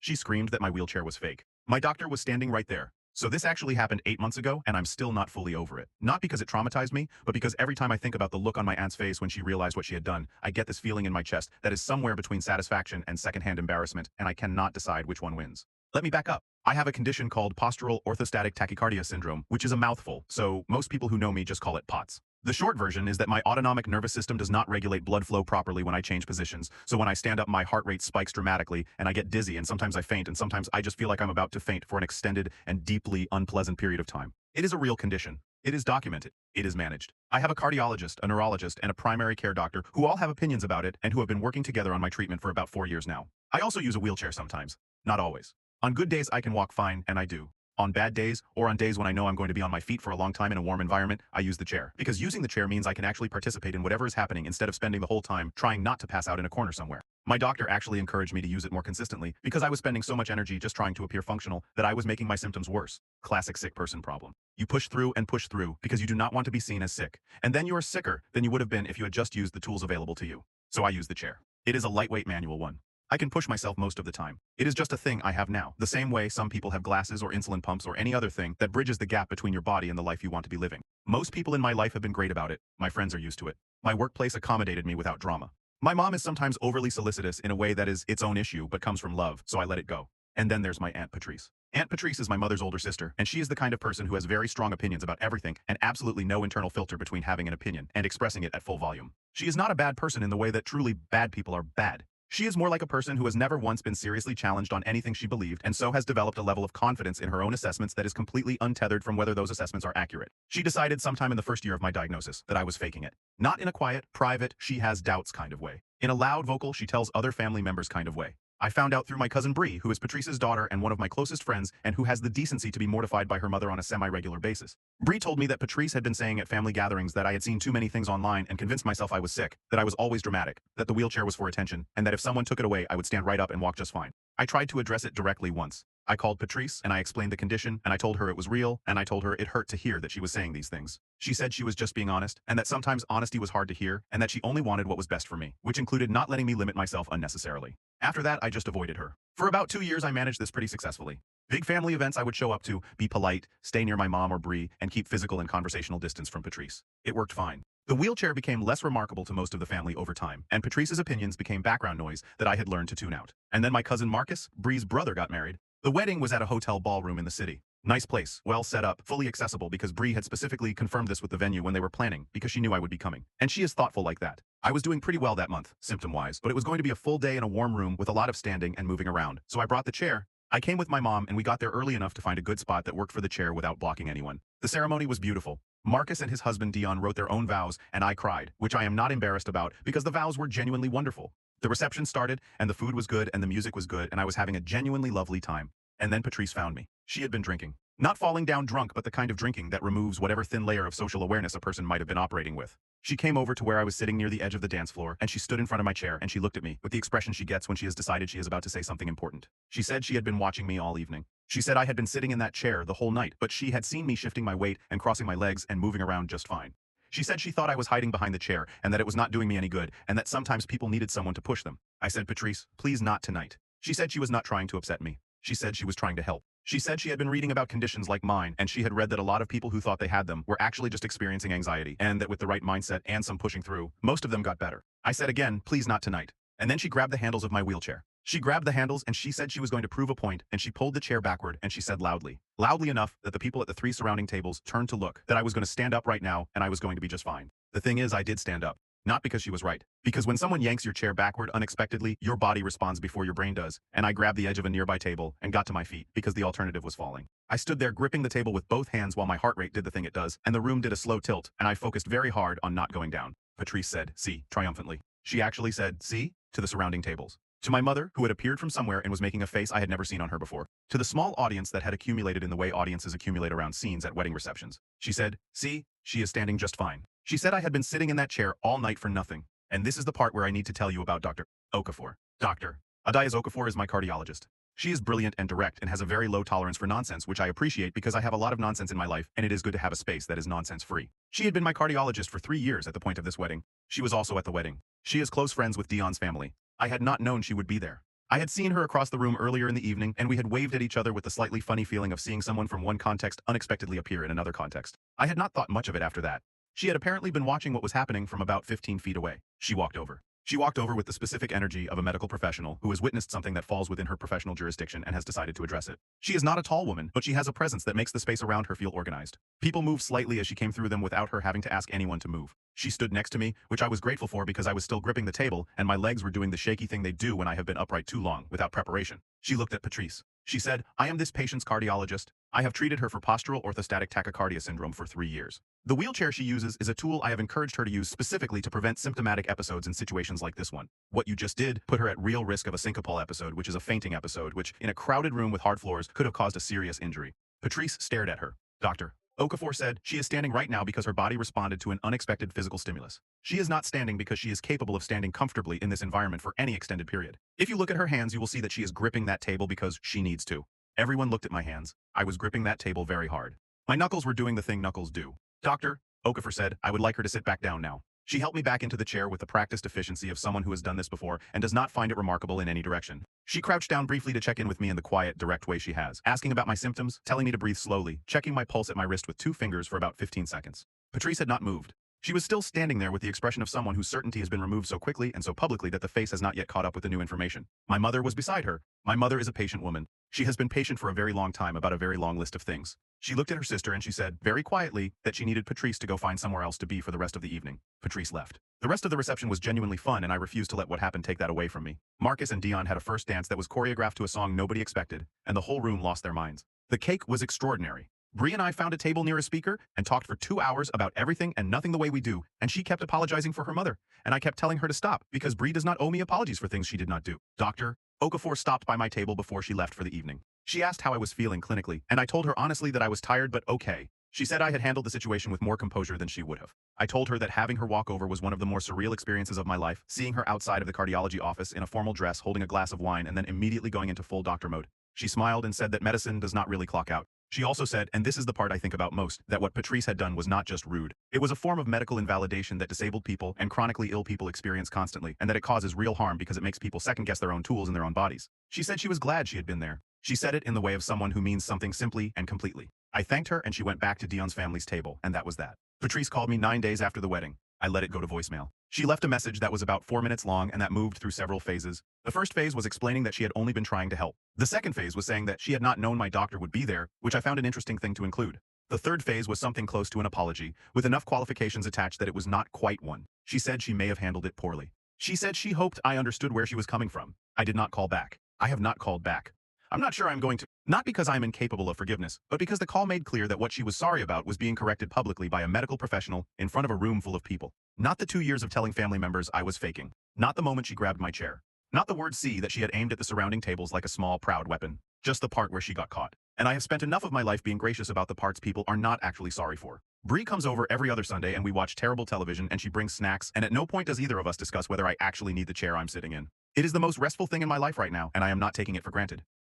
She screamed that my wheelchair was fake. My doctor was standing right there. So this actually happened 8 months ago, and I'm still not fully over it. Not because it traumatized me, but because every time I think about the look on my aunt's face when she realized what she had done, I get this feeling in my chest that is somewhere between satisfaction and secondhand embarrassment, and I cannot decide which one wins. Let me back up. I have a condition called postural orthostatic tachycardia syndrome, which is a mouthful, so most people who know me just call it POTS. The short version is that my autonomic nervous system does not regulate blood flow properly when I change positions, so when I stand up my heart rate spikes dramatically, and I get dizzy, and sometimes I faint, and sometimes I just feel like I'm about to faint for an extended and deeply unpleasant period of time. It is a real condition. It is documented. It is managed. I have a cardiologist, a neurologist, and a primary care doctor who all have opinions about it and who have been working together on my treatment for about 4 years now. I also use a wheelchair sometimes. Not always. On good days I can walk fine, and I do. On bad days, or on days when I know I'm going to be on my feet for a long time in a warm environment, I use the chair. Because using the chair means I can actually participate in whatever is happening instead of spending the whole time trying not to pass out in a corner somewhere. My doctor actually encouraged me to use it more consistently because I was spending so much energy just trying to appear functional that I was making my symptoms worse. Classic sick person problem. You push through and push through because you do not want to be seen as sick. And then you are sicker than you would have been if you had just used the tools available to you. So I use the chair. It is a lightweight manual one. I can push myself most of the time. It is just a thing I have now, the same way some people have glasses or insulin pumps or any other thing that bridges the gap between your body and the life you want to be living. Most people in my life have been great about it. My friends are used to it. My workplace accommodated me without drama. My mom is sometimes overly solicitous in a way that is its own issue but comes from love, so I let it go. And then there's my Aunt Patrice. Aunt Patrice is my mother's older sister, and she is the kind of person who has very strong opinions about everything and absolutely no internal filter between having an opinion and expressing it at full volume. She is not a bad person in the way that truly bad people are bad. She is more like a person who has never once been seriously challenged on anything she believed and so has developed a level of confidence in her own assessments that is completely untethered from whether those assessments are accurate. She decided sometime in the first year of my diagnosis that I was faking it. Not in a quiet, private, she has doubts kind of way. In a loud, vocal, she tells other family members kind of way. I found out through my cousin Bree, who is Patrice's daughter and one of my closest friends and who has the decency to be mortified by her mother on a semi-regular basis. Bree told me that Patrice had been saying at family gatherings that I had seen too many things online and convinced myself I was sick, that I was always dramatic, that the wheelchair was for attention, and that if someone took it away I would stand right up and walk just fine. I tried to address it directly once. I called Patrice and I explained the condition and I told her it was real and I told her it hurt to hear that she was saying these things. She said she was just being honest and that sometimes honesty was hard to hear and that she only wanted what was best for me, which included not letting me limit myself unnecessarily. After that, I just avoided her. For about 2 years, I managed this pretty successfully. Big family events I would show up to, be polite, stay near my mom or Bree, and keep physical and conversational distance from Patrice. It worked fine. The wheelchair became less remarkable to most of the family over time, and Patrice's opinions became background noise that I had learned to tune out. And then my cousin Marcus, Bree's brother, got married. The wedding was at a hotel ballroom in the city. Nice place, well set up, fully accessible because Bree had specifically confirmed this with the venue when they were planning because she knew I would be coming. And she is thoughtful like that. I was doing pretty well that month, symptom-wise, but it was going to be a full day in a warm room with a lot of standing and moving around. So I brought the chair. I came with my mom and we got there early enough to find a good spot that worked for the chair without blocking anyone. The ceremony was beautiful. Marcus and his husband Dion wrote their own vows and I cried, which I am not embarrassed about because the vows were genuinely wonderful. The reception started and the food was good and the music was good and I was having a genuinely lovely time. And then Patrice found me. She had been drinking. Not falling down drunk, but the kind of drinking that removes whatever thin layer of social awareness a person might have been operating with. She came over to where I was sitting near the edge of the dance floor, and she stood in front of my chair and she looked at me with the expression she gets when she has decided she is about to say something important. She said she had been watching me all evening. She said I had been sitting in that chair the whole night, but she had seen me shifting my weight and crossing my legs and moving around just fine. She said she thought I was hiding behind the chair and that it was not doing me any good and that sometimes people needed someone to push them. I said, Patrice, please not tonight. She said she was not trying to upset me. She said she was trying to help. She said she had been reading about conditions like mine, and she had read that a lot of people who thought they had them were actually just experiencing anxiety, and that with the right mindset and some pushing through, most of them got better. I said again, please not tonight. And then she grabbed the handles of my wheelchair. She grabbed the handles and she said she was going to prove a point, and she pulled the chair backward and she said loudly enough that the people at the 3 surrounding tables turned to look, that I was going to stand up right now and I was going to be just fine. The thing is, I did stand up. Not because she was right. Because when someone yanks your chair backward unexpectedly, your body responds before your brain does, and I grabbed the edge of a nearby table and got to my feet because the alternative was falling. I stood there gripping the table with both hands while my heart rate did the thing it does, and the room did a slow tilt, and I focused very hard on not going down. Patrice said, see, triumphantly. She actually said, see, to the surrounding tables. To my mother, who had appeared from somewhere and was making a face I had never seen on her before. To the small audience that had accumulated in the way audiences accumulate around scenes at wedding receptions. She said, see, she is standing just fine. She said I had been sitting in that chair all night for nothing. And this is the part where I need to tell you about Dr. Okafor. Dr. Adayas Okafor is my cardiologist. She is brilliant and direct and has a very low tolerance for nonsense, which I appreciate because I have a lot of nonsense in my life and it is good to have a space that is nonsense-free. She had been my cardiologist for 3 years at the point of this wedding. She was also at the wedding. She is close friends with Dion's family. I had not known she would be there. I had seen her across the room earlier in the evening, and we had waved at each other with the slightly funny feeling of seeing someone from one context unexpectedly appear in another context. I had not thought much of it after that. She had apparently been watching what was happening from about 15 feet away. She walked over. She walked over with the specific energy of a medical professional who has witnessed something that falls within her professional jurisdiction and has decided to address it. She is not a tall woman, but she has a presence that makes the space around her feel organized. People moved slightly as she came through them without her having to ask anyone to move. She stood next to me, which I was grateful for because I was still gripping the table and my legs were doing the shaky thing they do when I have been upright too long, without preparation. She looked at Patrice. She said, "I am this patient's cardiologist. I have treated her for postural orthostatic tachycardia syndrome for 3 years. The wheelchair she uses is a tool I have encouraged her to use specifically to prevent symptomatic episodes in situations like this one. What you just did put her at real risk of a syncopal episode, which is a fainting episode, which, in a crowded room with hard floors, could have caused a serious injury." Patrice stared at her. "Doctor," Okafor said, "she is standing right now because her body responded to an unexpected physical stimulus. She is not standing because she is capable of standing comfortably in this environment for any extended period. If you look at her hands, you will see that she is gripping that table because she needs to." Everyone looked at my hands. I was gripping that table very hard. My knuckles were doing the thing knuckles do. "Doctor," Okafor said, "I would like her to sit back down now." She helped me back into the chair with the practiced efficiency of someone who has done this before and does not find it remarkable in any direction. She crouched down briefly to check in with me in the quiet, direct way she has, asking about my symptoms, telling me to breathe slowly, checking my pulse at my wrist with 2 fingers for about 15 seconds. Patrice had not moved. She was still standing there with the expression of someone whose certainty has been removed so quickly and so publicly that the face has not yet caught up with the new information. My mother was beside her. My mother is a patient woman. She has been patient for a very long time about a very long list of things. She looked at her sister and she said, very quietly, that she needed Patrice to go find somewhere else to be for the rest of the evening. Patrice left. The rest of the reception was genuinely fun and I refused to let what happened take that away from me. Marcus and Dion had a first dance that was choreographed to a song nobody expected, and the whole room lost their minds. The cake was extraordinary. Bree and I found a table near a speaker and talked for 2 hours about everything and nothing the way we do, and she kept apologizing for her mother, and I kept telling her to stop because Bree does not owe me apologies for things she did not do. Dr. Okafor stopped by my table before she left for the evening. She asked how I was feeling clinically, and I told her honestly that I was tired but okay. She said I had handled the situation with more composure than she would have. I told her that having her walk over was one of the more surreal experiences of my life, seeing her outside of the cardiology office in a formal dress holding a glass of wine and then immediately going into full doctor mode. She smiled and said that medicine does not really clock out. She also said, and this is the part I think about most, that what Patrice had done was not just rude. It was a form of medical invalidation that disabled people and chronically ill people experience constantly, and that it causes real harm because it makes people second-guess their own tools in their own bodies. She said she was glad she had been there. She said it in the way of someone who means something simply and completely. I thanked her and she went back to Dion's family's table, and that was that. Patrice called me 9 days after the wedding. I let it go to voicemail. She left a message that was about 4 minutes long and that moved through several phases. The first phase was explaining that she had only been trying to help. The second phase was saying that she had not known my doctor would be there, which I found an interesting thing to include. The third phase was something close to an apology, with enough qualifications attached that it was not quite one. She said she may have handled it poorly. She said she hoped I understood where she was coming from. I did not call back. I have not called back. I'm not sure I'm going to. Not because I am incapable of forgiveness, but because the call made clear that what she was sorry about was being corrected publicly by a medical professional in front of a room full of people. Not the 2 years of telling family members I was faking. Not the moment she grabbed my chair. Not the word C that she had aimed at the surrounding tables like a small, proud weapon. Just the part where she got caught. And I have spent enough of my life being gracious about the parts people are not actually sorry for. Bree comes over every other Sunday and we watch terrible television and she brings snacks, and at no point does either of us discuss whether I actually need the chair I'm sitting in. It is the most restful thing in my life right now, and I am not taking it for granted.